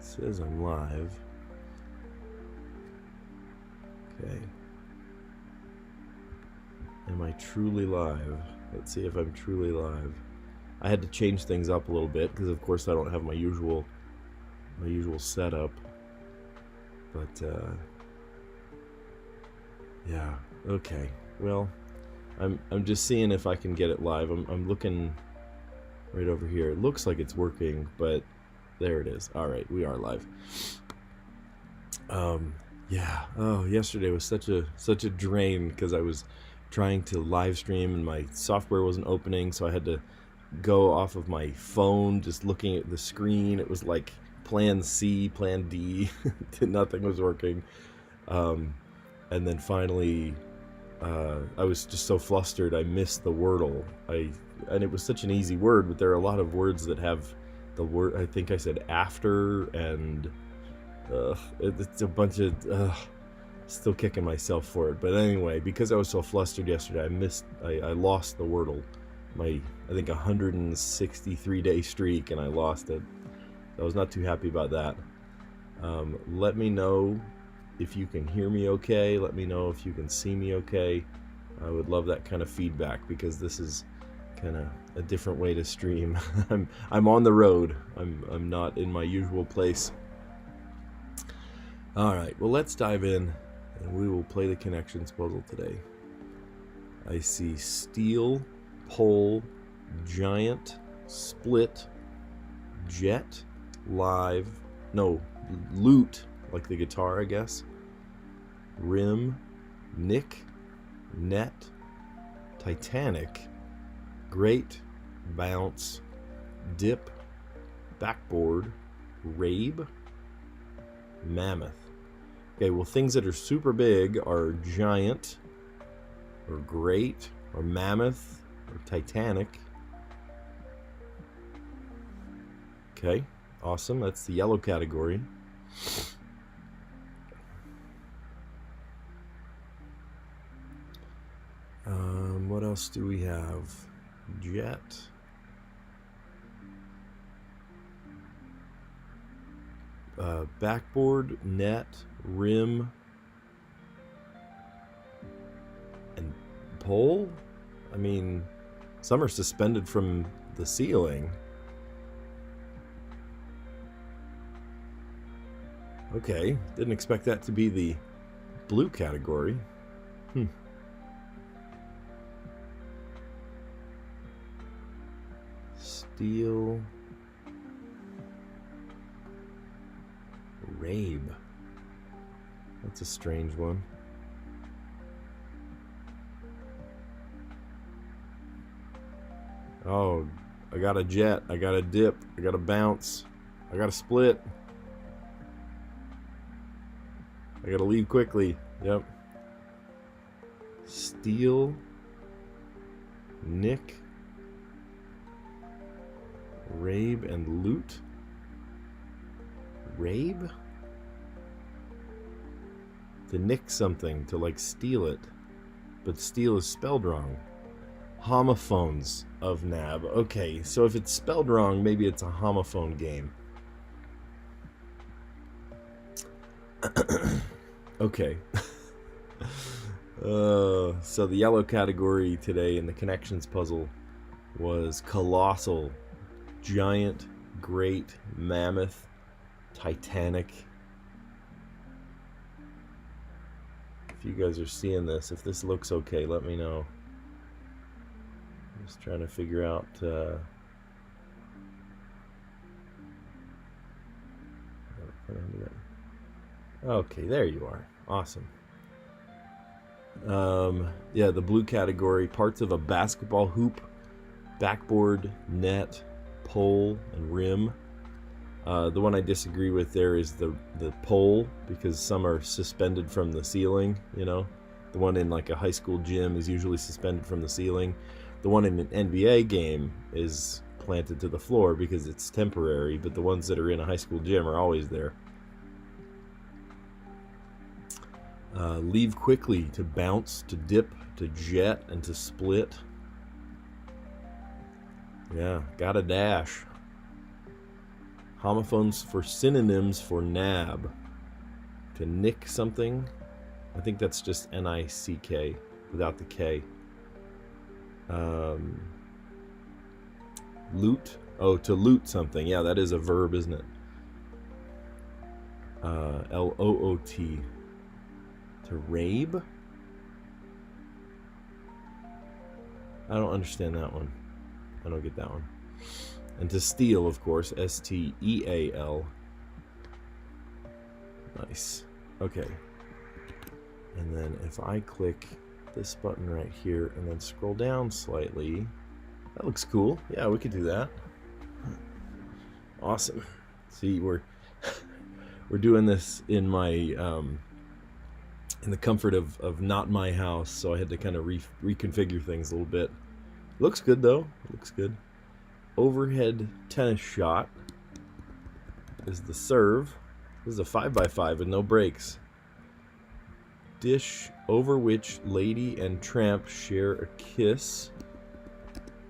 says I'm live. Okay. Am I truly live? Let's see if I'm truly live. I had to change things up a little bit because, of course, I don't have my usual setup. But yeah. Okay. Well, I'm just seeing if I can get it live. I'm looking right over here. It looks like it's working, but there it is. All right, we are live. Yeah. Oh, yesterday was such a drain because I was trying to live stream and my software wasn't opening, so I had to go off of my phone just looking at the screen. It was like plan C, plan D. Nothing was working. And then finally I was just so flustered I missed the Wordle. And it was such an easy word, but there are a lot of words that have the word, I think I said after, and it's a bunch of still kicking myself for it. But anyway, because I was so flustered yesterday, I lost the Wordle, my I think 163-day streak, and I lost it. I was not too happy about that. Let me know if you can hear me okay. Let me know if you can see me okay. I would love that kind of feedback because this is kind of a different way to stream. I'm on the road. I'm not in my usual place. All right, well, let's dive in and we will play the connections puzzle today. I see steel, pole, giant, split, jet, live, no, lute, like the guitar, I guess, rim, nick, net, Titanic, great, bounce, dip, backboard, rabe, mammoth. Okay, well, things that are super big are giant, or great, or mammoth, or Titanic. Okay, awesome. That's the yellow category. What else do we have? Jet. Backboard, net, rim, and pole? I mean, some are suspended from the ceiling. Okay, didn't expect that to be the blue category. Steel. Rabe. That's a strange one. Oh, I got a jet, I got a dip, I got a bounce, I got a split. I gotta leave quickly. Yep. Steel. Nick. Rabe and loot. Rabe? To nick something, to like steal it. But steal is spelled wrong. Homophones of NAB. Okay, so if it's spelled wrong, maybe it's a homophone game. Okay. So the yellow category today in the connections puzzle was colossal, giant, great, mammoth, Titanic. If you guys are seeing this, if this looks okay, let me know. I'm just trying to figure out okay, there you are. Awesome. Yeah, the blue category, parts of a basketball hoop, backboard, net, pole, and rim. The one I disagree with there is the pole, because some are suspended from the ceiling, you know. The one in like a high school gym is usually suspended from the ceiling. The one in an NBA game is planted to the floor because it's temporary, but the ones that are in a high school gym are always there. Leave quickly, to bounce, to dip, to jet, and to split. Yeah, gotta dash. Homophones for synonyms for nab. To nick something. I think that's just N-I-C-K without the K. Loot. Oh, to loot something. Yeah, that is a verb, isn't it? L-O-O-T. To rabe? I don't understand that one. I don't get that one. And to steal, of course, S-T-E-A-L. Nice. Okay. And then if I click this button right here and then scroll down slightly, that looks cool. Yeah, we could do that. Awesome. See, we're doing this in my in the comfort of not my house, so I had to kind of reconfigure things a little bit. Looks good though. Looks good. Overhead tennis shot is the serve. This is a 5x5 with no breaks. Dish over which lady and tramp share a kiss.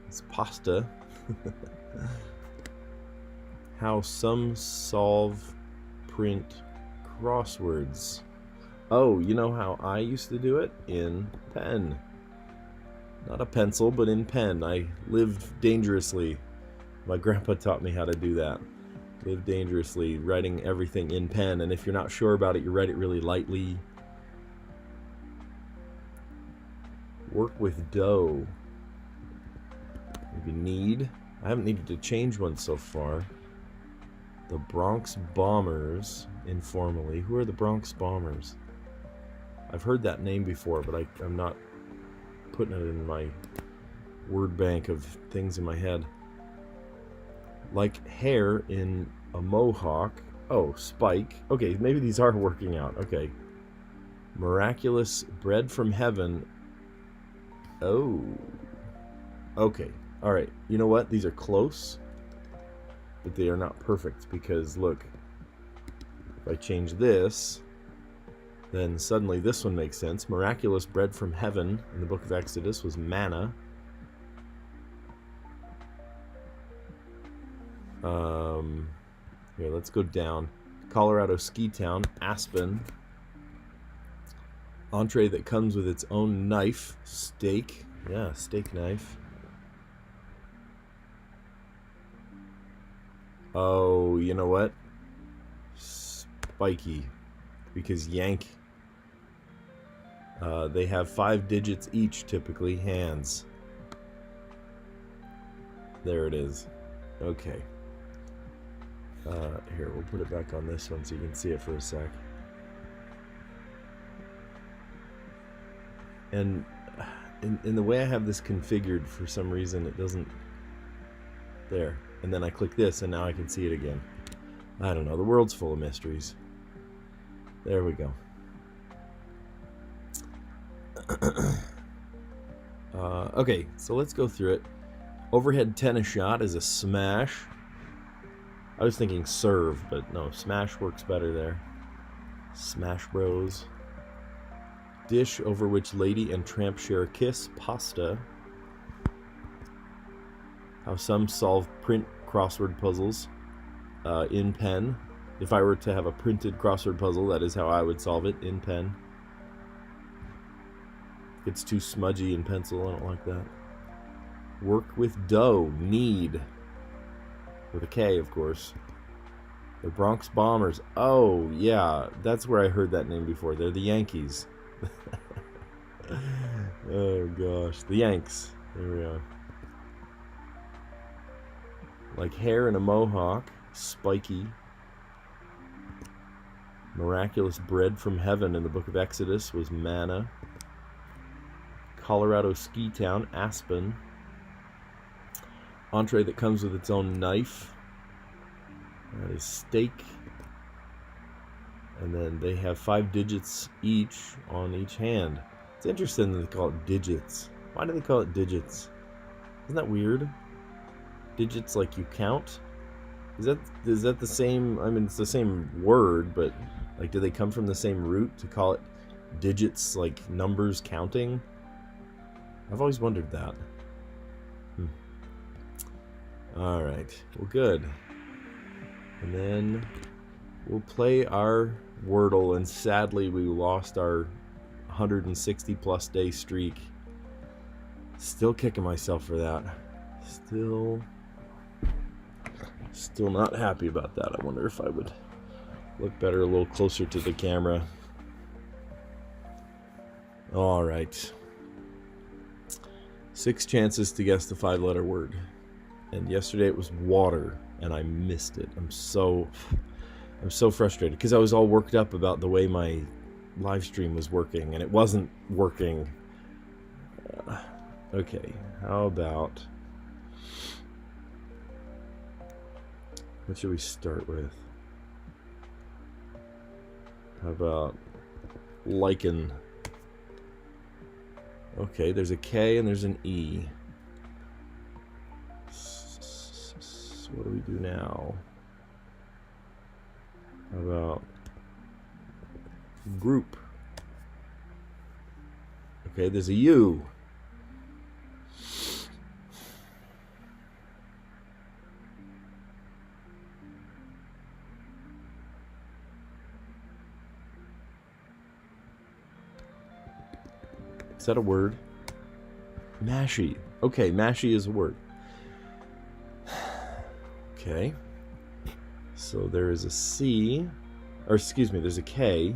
It's pasta. How some solve print crosswords. Oh, you know how I used to do it? In pen. Not a pencil, but in pen. I lived dangerously. My grandpa taught me how to do that. Live dangerously, writing everything in pen, and if you're not sure about it, you write it really lightly. Work with dough. Maybe need. I haven't needed to change one so far. The Bronx Bombers, informally. Who are the Bronx Bombers? I've heard that name before, but I'm not putting it in my word bank of things in my head. Like hair in a mohawk. Oh, spike. Okay, maybe these are working out. Okay. Miraculous bread from heaven. Oh. Okay. All right. You know what? These are close, but they are not perfect because look, if I change this, then suddenly this one makes sense. Miraculous bread from heaven in the book of Exodus was manna. Here, let's go down. Colorado ski town, Aspen. Entree that comes with its own knife. Steak. Yeah, steak knife. Oh, you know what? Spiky. Because yank. They have 5 digits each, typically. Hands. There it is. Okay. Here, we'll put it back on this one so you can see it for a sec. And in the way I have this configured, for some reason it doesn't... There. And then I click this and now I can see it again. I don't know, the world's full of mysteries. There we go. Okay, so let's go through it. Overhead tennis shot is a smash. I was thinking serve, but no, smash works better there. Smash Bros. Dish over which lady and tramp share a kiss. Pasta. How some solve print crossword puzzles in pen. If I were to have a printed crossword puzzle, that is how I would solve it, in pen. It's too smudgy in pencil, I don't like that. Work with dough. Need. With a K, of course. The Bronx Bombers. Oh, yeah. That's where I heard that name before. They're the Yankees. Oh, gosh. The Yanks. There we are. Like hair in a mohawk. Spiky. Miraculous bread from heaven in the book of Exodus was manna. Colorado ski town. Aspen. Entree that comes with its own knife. That is steak. And then they have 5 digits each on each hand. It's interesting that they call it digits. Why do they call it digits? Isn't that weird? Digits like you count? Is that the same? I mean, it's the same word, but like, do they come from the same root to call it digits, like numbers counting? I've always wondered that. All right. Well, good. And then we'll play our Wordle, and sadly we lost our 160 plus day streak. Still kicking myself for that. Still not happy about that. I wonder if I would look better a little closer to the camera. All right. 6 chances to guess the 5-letter word. And yesterday it was water, and I missed it. I'm so frustrated because I was all worked up about the way my live stream was working, and it wasn't working. Okay, how about... what should we start with? How about lichen? Okay, there's a K and there's an E. So what do we do now? How about group? Okay, there's a U. Is that a word? Mashy. Okay, mashy is a word. Okay. So there is a C, or excuse me, there's a K.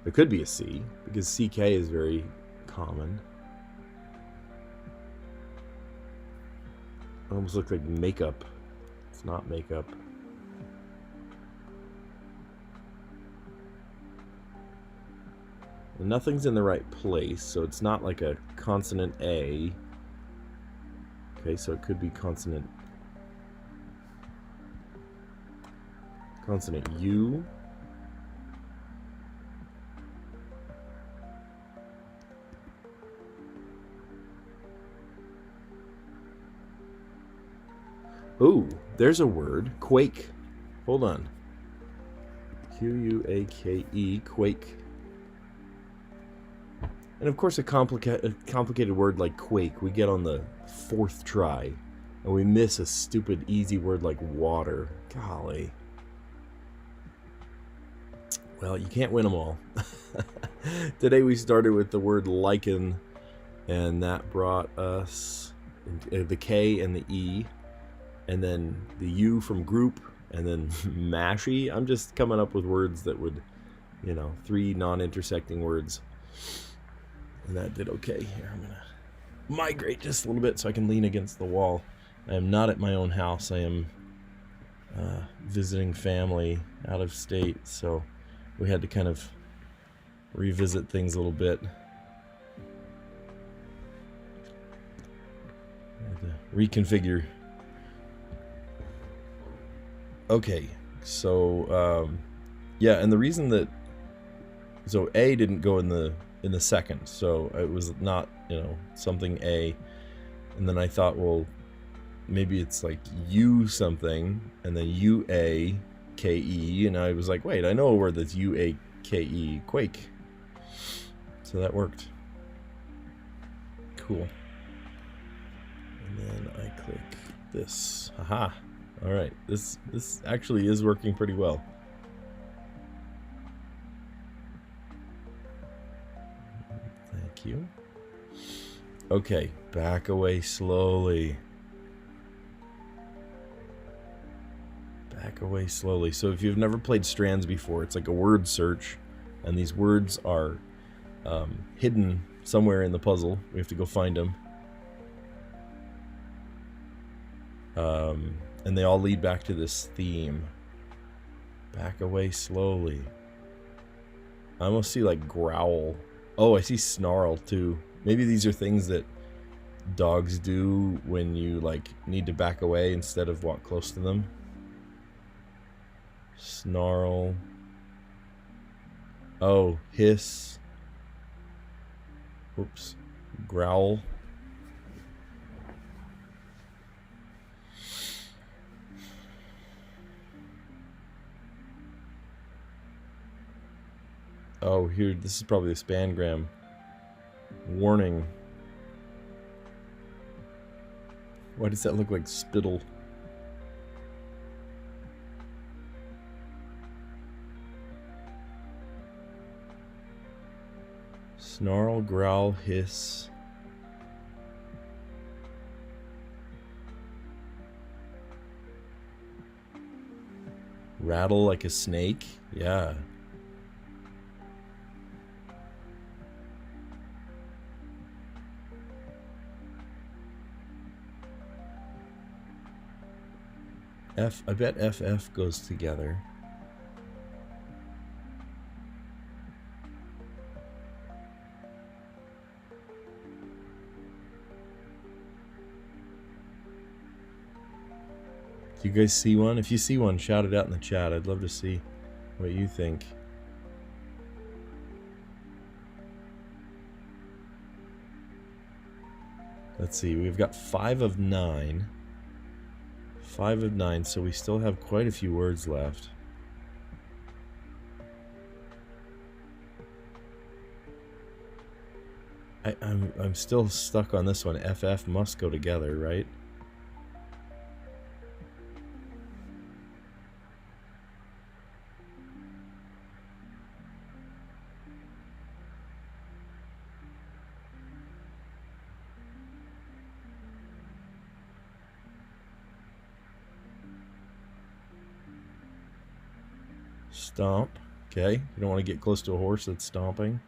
There could be a C, because CK is very common. It almost looks like makeup. It's not makeup. And nothing's in the right place, so it's not like a consonant A. Okay, so it could be consonant U. Ooh, there's a word. Quake. Hold on. Q-U-A-K-E. Quake. And of course a complicated word like quake we get on the 4th try. And we miss a stupid easy word like water. Golly. Well, you can't win them all. Today we started with the word lichen, and that brought us the K and the E, and then the U from group, and then mashy. I'm just coming up with words that would, 3 non-intersecting words. And that did okay. Here, I'm gonna migrate just a little bit so I can lean against the wall. I am not at my own house. I am visiting family out of state, so we had to kind of revisit things a little bit. I had to reconfigure. Okay, so yeah, and the reason that A didn't go in the second, so it was not something A, and then I thought, well, maybe it's like U something, and then U-A-K-E, and I was like, wait, I know a word that's U-A-K-E, quake. So that worked. Cool. And then I click this. Haha. All right. This actually is working pretty well. Thank you. Okay, back away slowly. Back away slowly. So if you've never played Strands before, it's like a word search, and these words are hidden somewhere in the puzzle. We have to go find them. And they all lead back to this theme. Back away slowly. I almost see like growl. Oh, I see snarl too. Maybe these are things that dogs do when you like need to back away instead of walk close to them. Snarl. Oh, hiss. Oops. Growl. Oh, here, this is probably a spangram. Warning. Why does that look like spittle? Snarl, growl, hiss. Rattle like a snake. Yeah. I bet FF goes together. Do you guys see one? If you see one, shout it out in the chat. I'd love to see what you think. Let's see, we've got 5 of 9. 5 of 9, so we still have quite a few words left. I'm still stuck on this one. FF must go together, right? Stomp. Okay, you don't want to get close to a horse that's stomping.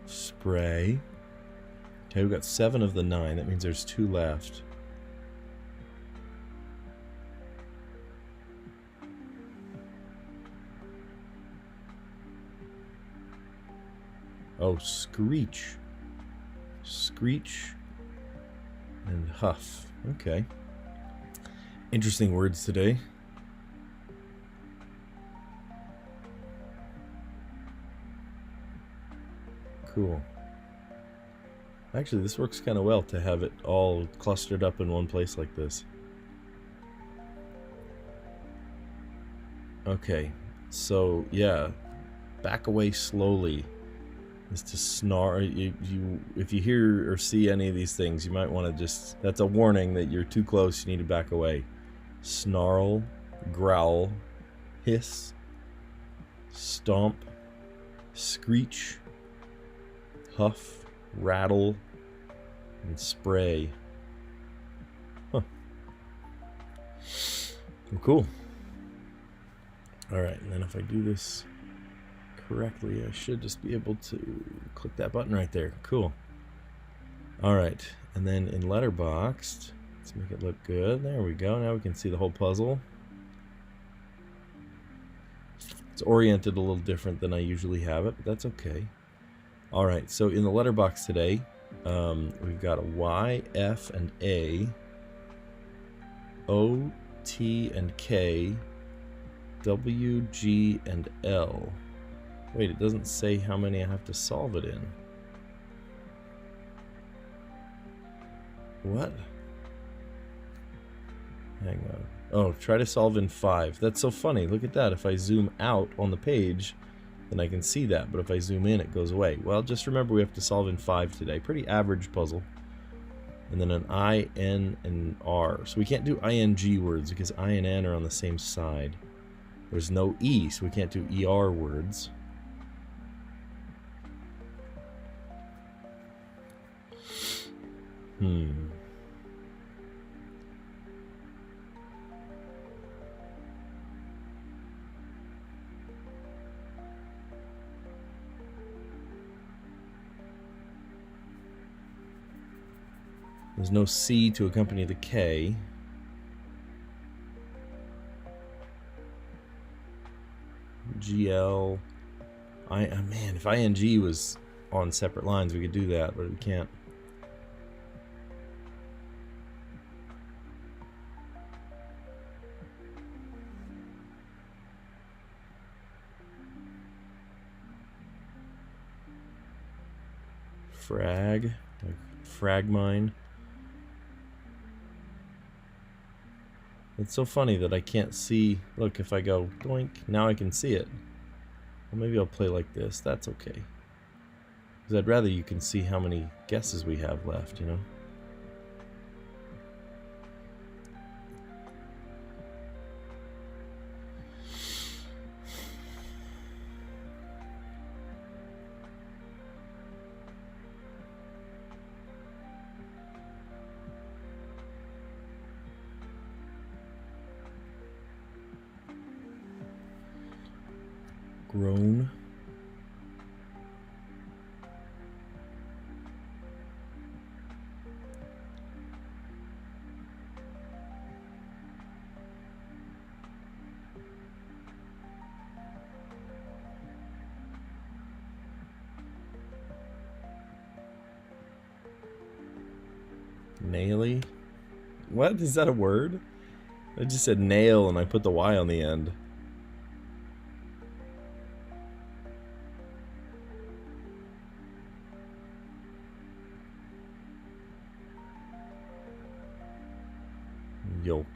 Spray. Okay, we've got 7 of the 9. That means there's 2 left. Oh, screech. Screech and huff. Okay. Interesting words today. Cool. Actually, this works kind of well to have it all clustered up in one place like this. Okay, so yeah, back away slowly is to snarl. If you hear or see any of these things, you might want to just, that's a warning that you're too close, you need to back away. Snarl, growl, hiss, stomp, screech, huff, rattle, and spray. Huh. Well, cool. Alright, and then if I do this correctly, I should just be able to click that button right there. Cool. Alright, and then in Letterboxd, let's make it look good. There we go. Now we can see the whole puzzle. It's oriented a little different than I usually have it, but that's okay. Alright, so in the letterbox today, we've got a Y, F, and A, O, T, and K, W, G, and L. Wait, it doesn't say how many I have to solve it in. What? Hang on. Oh, try to solve in 5. That's so funny. Look at that. If I zoom out on the page, then I can see that. But if I zoom in, it goes away. Well, just remember we have to solve in 5 today. Pretty average puzzle. And then an I, N, and R. So we can't do ING words because I and N are on the same side. There's no E, so we can't do ER words. There's no C to accompany the K. GL. Man, if ING was on separate lines, we could do that, but we can't. Frag, like frag mine. It's so funny that I can't see. Look, if I go doink, now I can see it. Well, maybe I'll play like this. That's okay. Because I'd rather you can see how many guesses we have left, you know? Grown. Naily? What? Is that a word? I just said nail and I put the Y on the end. Yolk.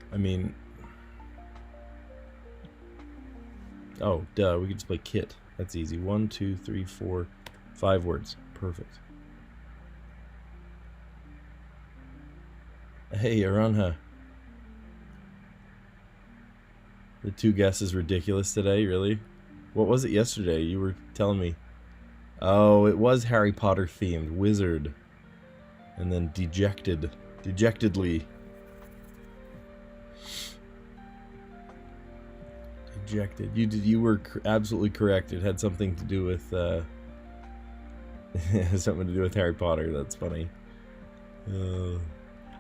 I mean, oh, duh, we could just play kit. That's easy. 1, 2, 3, 4, 5 words. Perfect. Hey, Aranha. The 2 guesses ridiculous today, really? What was it yesterday? You were telling me. Oh, it was Harry Potter themed. Wizard. And then dejected. Dejectedly. Dejected. You were absolutely correct. It had something to do with something to do with Harry Potter. That's funny.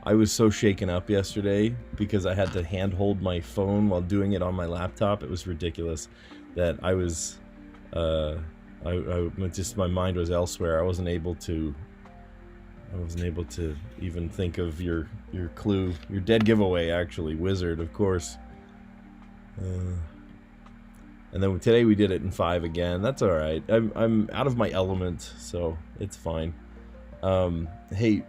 I was so shaken up yesterday because I had to handhold my phone while doing it on my laptop. It was ridiculous that I was I just, my mind was elsewhere. I wasn't able to even think of your clue. Your dead giveaway, actually. Wizard, of course. And then today we did it in 5 again. That's all right. I'm out of my element, so it's fine. Hey,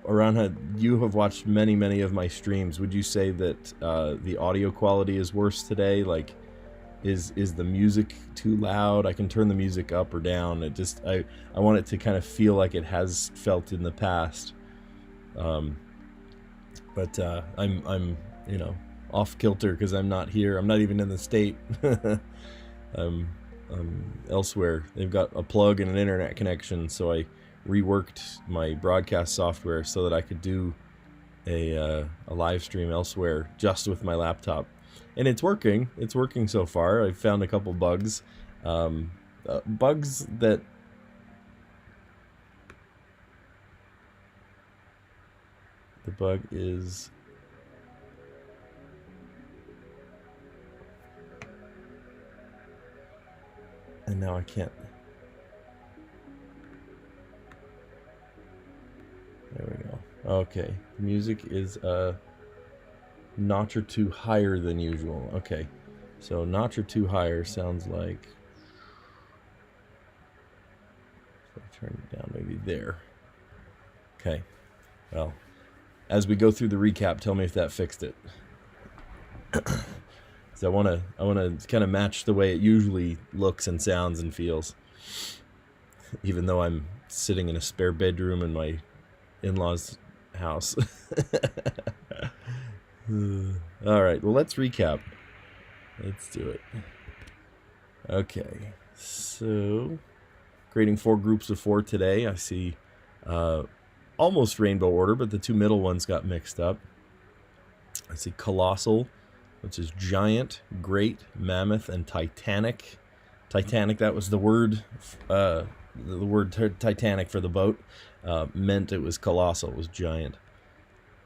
Aranha, you have watched many of my streams. Would you say that the audio quality is worse today? Like, is the music too loud? I can turn the music up or down. It just, I want it to kind of feel like it has felt in the past. But I'm you know, off kilter because I'm not here. I'm not even in the state. I'm elsewhere. They've got a plug and an internet connection, so I reworked my broadcast software so that I could do a live stream elsewhere just with my laptop, and it's working. It's working so far. I've found a couple bugs, bugs that the bug is. And now I can't. There we go. Okay. The music is a notch or 2 higher than usual. Okay. So notch or 2 higher sounds like. So I turn it down maybe there. Okay. Well, as we go through the recap, tell me if that fixed it. So I want to kind of match the way it usually looks and sounds and feels, even though I'm sitting in a spare bedroom in my in-laws' house. All right, well, let's recap. Let's do it. Okay, so creating 4 groups of 4 today. I see almost rainbow order, but the 2 middle ones got mixed up. I see colossal, which is giant, great, mammoth, and titanic. Titanic, that was the word Titanic for the boat, meant it was colossal, it was giant.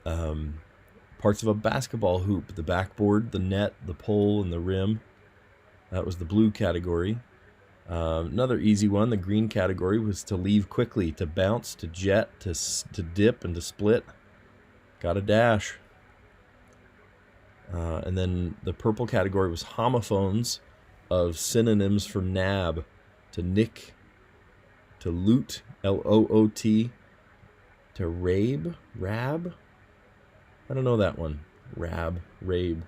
Parts of a basketball hoop, the backboard, the net, the pole, and the rim. That was the blue category. Another easy one, the green category, was to leave quickly, to bounce, to jet, to dip, and to split. Got a dash. And then the purple category was homophones of synonyms for nab, to nick, to loot, L-O-O-T, To rabe? Rab? I don't know that one. Rabe.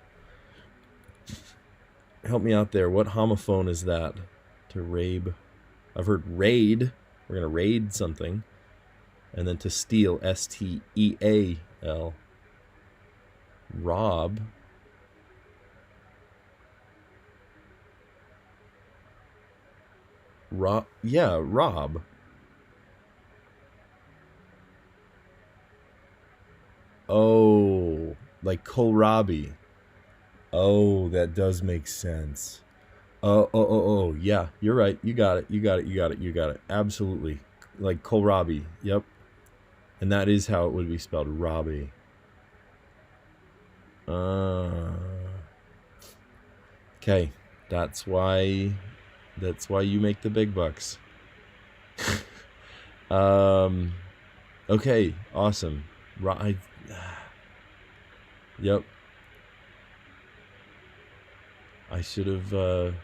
Help me out there. What homophone is that? To rabe. I've heard raid. We're going to raid something. And then to steal. S-T-E-A-L. Rob. Yeah, rob. Oh, like kohlrabi. Oh, that does make sense. Oh, yeah, you're right. You got it. Absolutely. Like kohlrabi. Yep. And that is how it would be spelled, Robbie. Okay, that's why you make the big bucks. Okay, awesome. Yep. I should have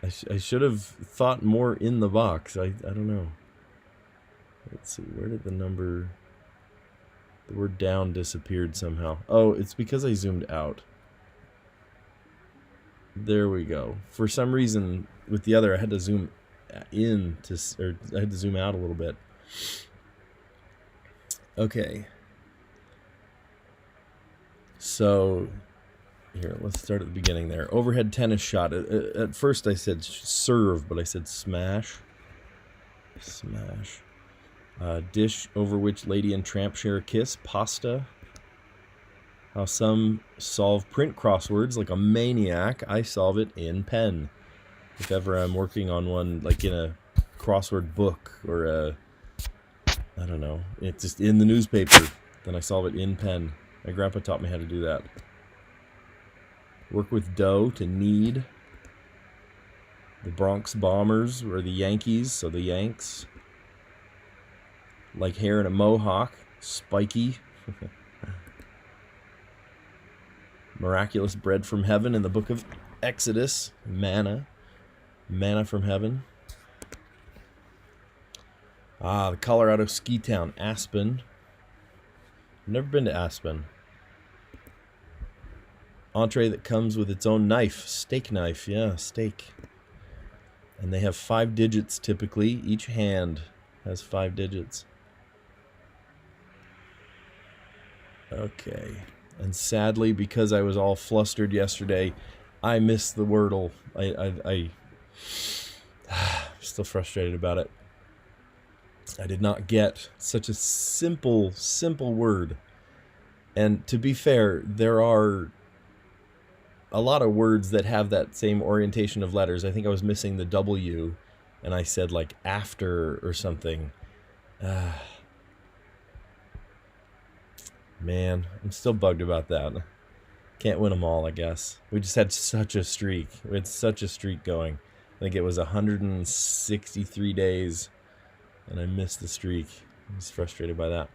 I should have thought more in the box. I don't know. Let's see, where did the word down disappeared somehow. Oh, it's because I zoomed out. There we go. For some reason, with the other, I had to zoom in or I had to zoom out a little bit. Okay. So, here, let's start at the beginning there. Overhead tennis shot. At first I said serve, but I said smash. Smash. Dish over which lady and tramp share a kiss. Pasta. How some solve print crosswords like a maniac. I solve it in pen. If ever I'm working on one, like in a crossword book or I don't know, it's just in the newspaper, then I solve it in pen. My grandpa taught me how to do that. Work with dough, to knead. The Bronx Bombers were the Yankees, so the Yanks. Like hair in a mohawk, spiky. Miraculous bread from heaven in the book of Exodus, manna from heaven. The Colorado ski town, Aspen. I've never been to Aspen. Entree that comes with its own knife, steak knife, yeah, steak. And they have 5 digits typically. Each hand has 5 digits. Okay. And sadly, because I was all flustered yesterday, I missed the Wordle. I'm still frustrated about it. I did not get such a simple word. And to be fair, there are a lot of words that have that same orientation of letters. I think I was missing the W, and I said like after or something. Man, I'm still bugged about that. Can't win them all, I guess. We just had such a streak. We had such a streak going. I think it was 163 days, and I missed the streak. I was frustrated by that.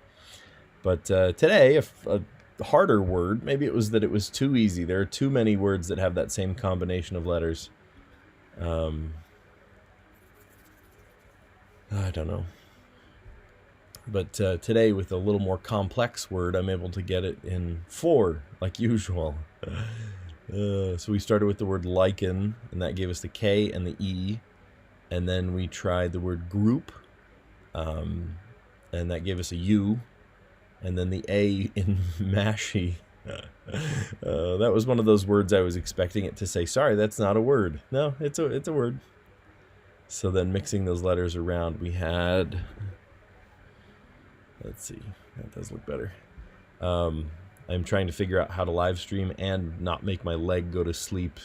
But today, a harder word, maybe it was that it was too easy. There are too many words that have that same combination of letters. I don't know. But today, with a little more complex word, I'm able to get it in 4, like usual. So we started with the word lichen, and that gave us the K and the E. And then we tried the word group, and that gave us a U. And then the A in mashy. That was one of those words I was expecting it to say, sorry, that's not a word. No, it's a word. So then mixing those letters around, we had... Let's see. That does look better. I'm trying to figure out how to live stream and not make my leg go to sleep.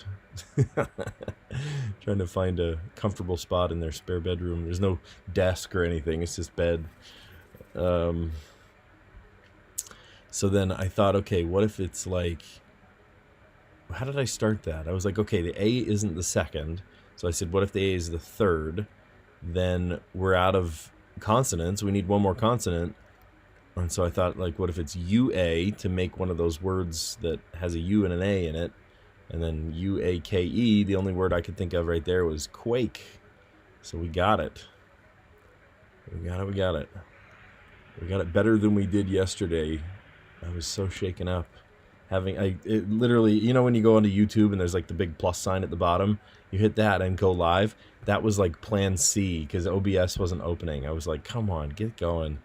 Trying to find a comfortable spot in their spare bedroom. There's no desk or anything. It's just bed. So then I thought, okay, what if it's like... How did I start that? I was like, okay, the A isn't the second. So I said, what if the A is the third? Then we're out of consonants. We need one more consonant. And so I thought, like, what if it's UA to make one of those words that has a U and an A in it? And then UAKE, the only word I could think of right there was quake. So we got it. We got it. We got it better than we did yesterday. I was so shaken up. It literally, you know, when you go onto YouTube and there's like the big plus sign at the bottom, you hit that and go live. That was like plan C because OBS wasn't opening. I was like, come on, get going.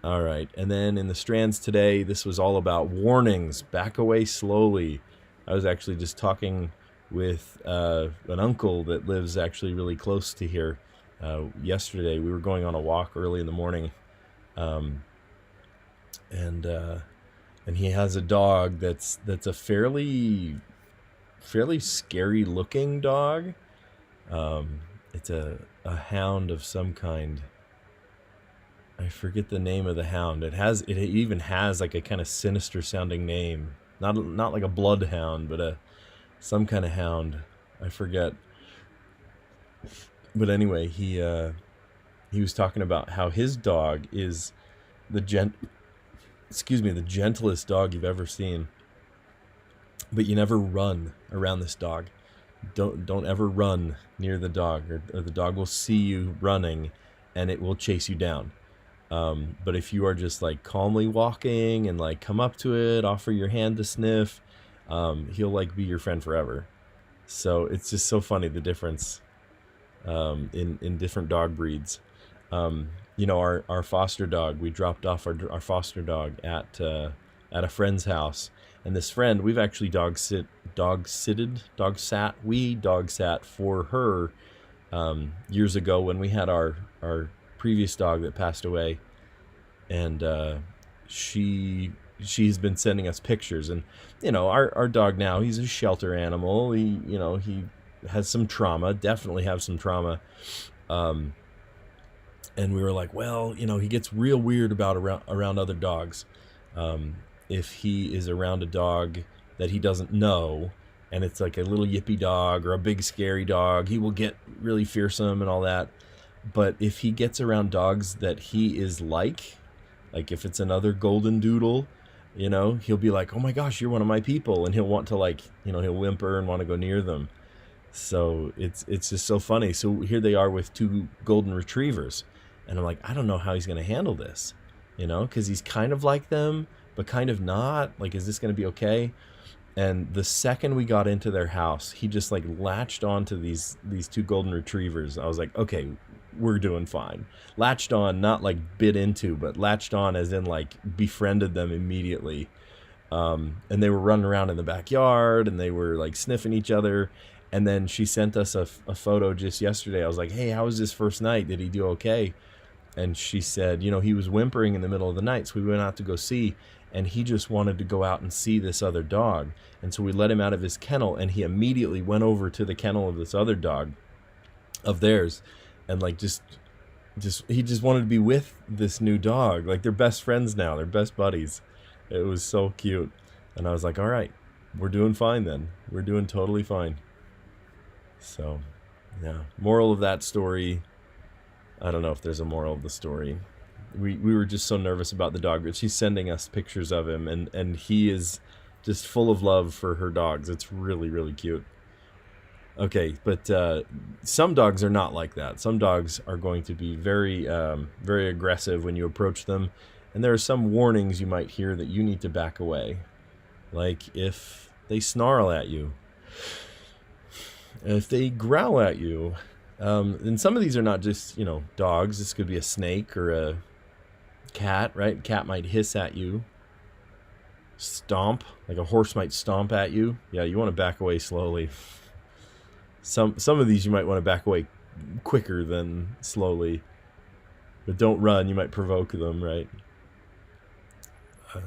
All right. And then in the Strands today, this was all about warnings. Back away slowly. I was actually just talking with an uncle that lives actually really close to here. Yesterday, we were going on a walk early in the morning. And he has a dog that's a fairly scary looking dog. It's a hound of some kind. I forget the name of the hound. It even has like a kind of sinister sounding name. Not like a bloodhound, but some kind of hound. I forget. But anyway, he was talking about how his dog is the gentlest dog you've ever seen. But you never run around this dog. Don't ever run near the dog, or the dog will see you running and it will chase you down. But if you are just like calmly walking and like come up to it, offer your hand to sniff, he'll like be your friend forever. So it's just so funny, the difference in different dog breeds. You know, our foster dog, we dropped off our foster dog at a friend's house, and this friend, we've actually dog sat for her years ago when we had our previous dog that passed away, and she's been sending us pictures. And you know, our dog now, he's a shelter animal. He has some trauma, definitely have some trauma. And we were like, well, you know, he gets real weird around other dogs. If he is around a dog that he doesn't know, and it's like a little yippy dog or a big scary dog, he will get really fearsome and all that. But if he gets around dogs that he is like if it's another golden doodle, you know, he'll be like, oh my gosh, you're one of my people. And he'll want to, like, you know, he'll whimper and want to go near them. So it's just so funny. So here they are with two golden retrievers. And I'm like, I don't know how he's going to handle this, you know, because he's kind of like them, but kind of not. Like, is this going to be okay? And the second we got into their house, he just like latched onto these two golden retrievers. I was like, okay, we're doing fine. Latched on, not like bit into, but latched on as in like befriended them immediately. And they were running around in the backyard and they were like sniffing each other. And then she sent us a photo just yesterday. I was like, hey, how was his first night? Did he do okay? And she said, you know, he was whimpering in the middle of the night. So we went out to go see, and he just wanted to go out and see this other dog. And so we let him out of his kennel, and he immediately went over to the kennel of this other dog of theirs. And like, he just wanted to be with this new dog. Like, they're best friends now. They're best buddies. It was so cute. And I was like, all right, we're doing fine then. We're doing totally fine. So, yeah. Moral of that story, I don't know if there's a moral of the story. We were just so nervous about the dog, but she's sending us pictures of him, and he is just full of love for her dogs. It's really, really cute. Okay, but some dogs are not like that. Some dogs are going to be very, very aggressive when you approach them, and there are some warnings you might hear that you need to back away. Like if they snarl at you, if they growl at you. And some of these are not just, you know, dogs. This could be a snake or a cat, right? Cat might hiss at you. Stomp, like a horse might stomp at you. Yeah, you want to back away slowly. Some of these you might want to back away quicker than slowly. But don't run, you might provoke them, right?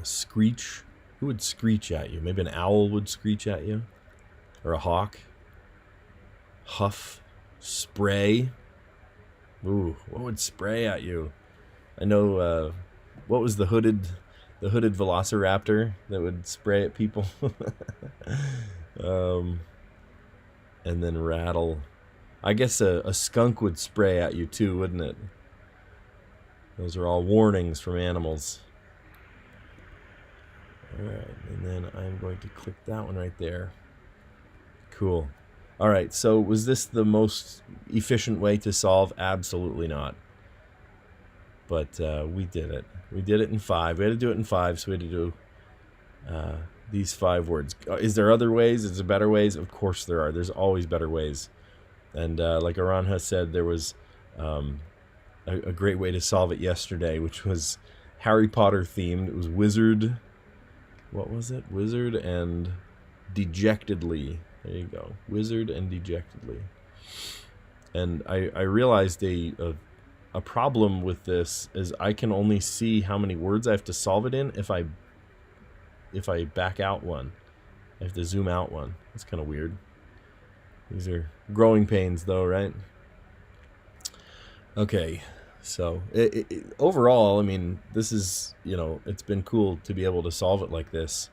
Screech. Who would screech at you? Maybe an owl would screech at you. Or a hawk. Huff. Spray. Ooh, what would spray at you? I know, what was the hooded velociraptor that would spray at people? And then rattle. I guess a skunk would spray at you too, wouldn't it? Those are all warnings from animals. Alright, and then I'm going to click that one right there. Cool. Alright, so was this the most efficient way to solve? Absolutely not. But we did it. We did it in 5. We had to do it in 5, so we had to do these 5 words. Is there other ways? Is there better ways? Of course there are. There's always better ways. And like Aranha said, there was a great way to solve it yesterday, which was Harry Potter themed. It was Wizard. What was it? Wizard and Dejectedly. There you go. Wizard and Dejectedly. And I realized a problem with this is I can only see how many words I have to solve it in if I back out one. I have to zoom out one. That's kind of weird. These are growing pains though, right? Okay. So overall, I mean, this is, you know, it's been cool to be able to solve it like this.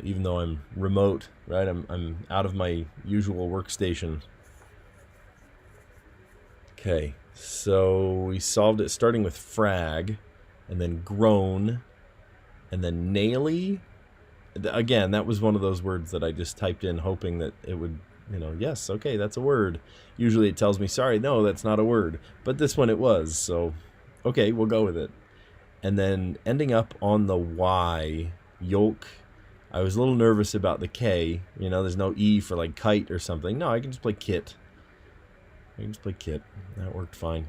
Even though I'm remote, right? I'm out of my usual workstation. Okay, so we solved it starting with frag, and then groan, and then naily. Again, that was one of those words that I just typed in hoping that it would, you know, yes, okay, that's a word. Usually it tells me, sorry, no, that's not a word. But this one it was, so okay, we'll go with it. And then ending up on the Y, yolk. I was a little nervous about the K. You know, there's no E for like kite or something. No, I can just play kit. I can just play kit. That worked fine.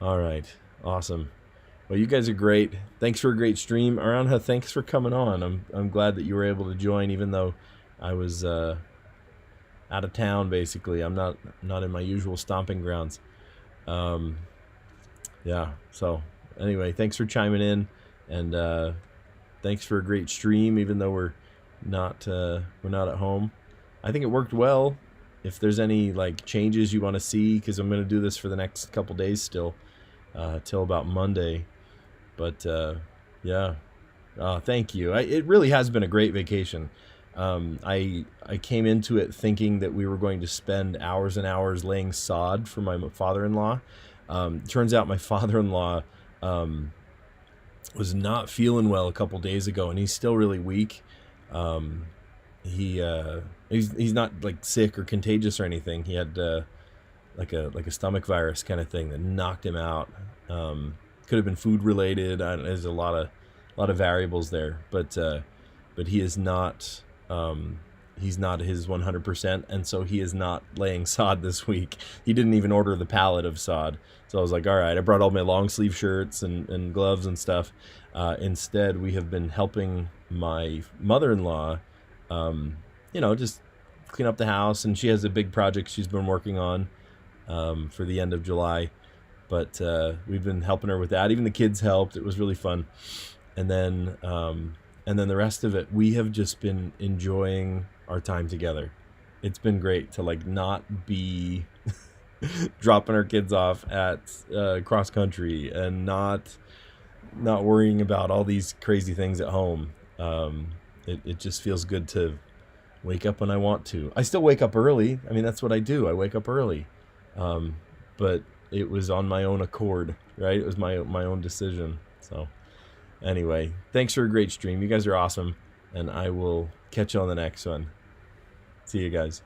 All right, awesome. Well, you guys are great. Thanks for a great stream. Aranha, thanks for coming on. I'm glad that you were able to join, even though I was out of town. Basically, I'm not in my usual stomping grounds. Yeah. So anyway, thanks for chiming in, and thanks for a great stream, even though we're not at home. I think it worked well. If there's any like changes you want to see, because I'm going to do this for the next couple days still, till about Monday. But yeah, thank you. It really has been a great vacation. I came into it thinking that we were going to spend hours and hours laying sod for my father-in-law. Turns out my father-in-law was not feeling well a couple days ago, and he's still really weak. He's not like sick or contagious or anything. He had like a stomach virus kind of thing that knocked him out. Could have been food related. There's a lot of variables there, but he is not. He's not his 100%, and so he is not laying sod this week. He didn't even order the pallet of sod. So I was like, all right, I brought all my long sleeve shirts and gloves and stuff. Instead, we have been helping my mother-in-law, just clean up the house, and she has a big project she's been working on for the end of July. But we've been helping her with that. Even the kids helped. It was really fun. And then the rest of it, we have just been enjoying our time together. It's been great to like not be dropping our kids off at cross country and not worrying about all these crazy things at home. It just feels good to wake up when I want to. I still wake up early. I mean, that's what I do. I wake up early. But it was on my own accord, right? It was my own decision. So anyway, thanks for a great stream. You guys are awesome, and I will catch you on the next one. See you guys.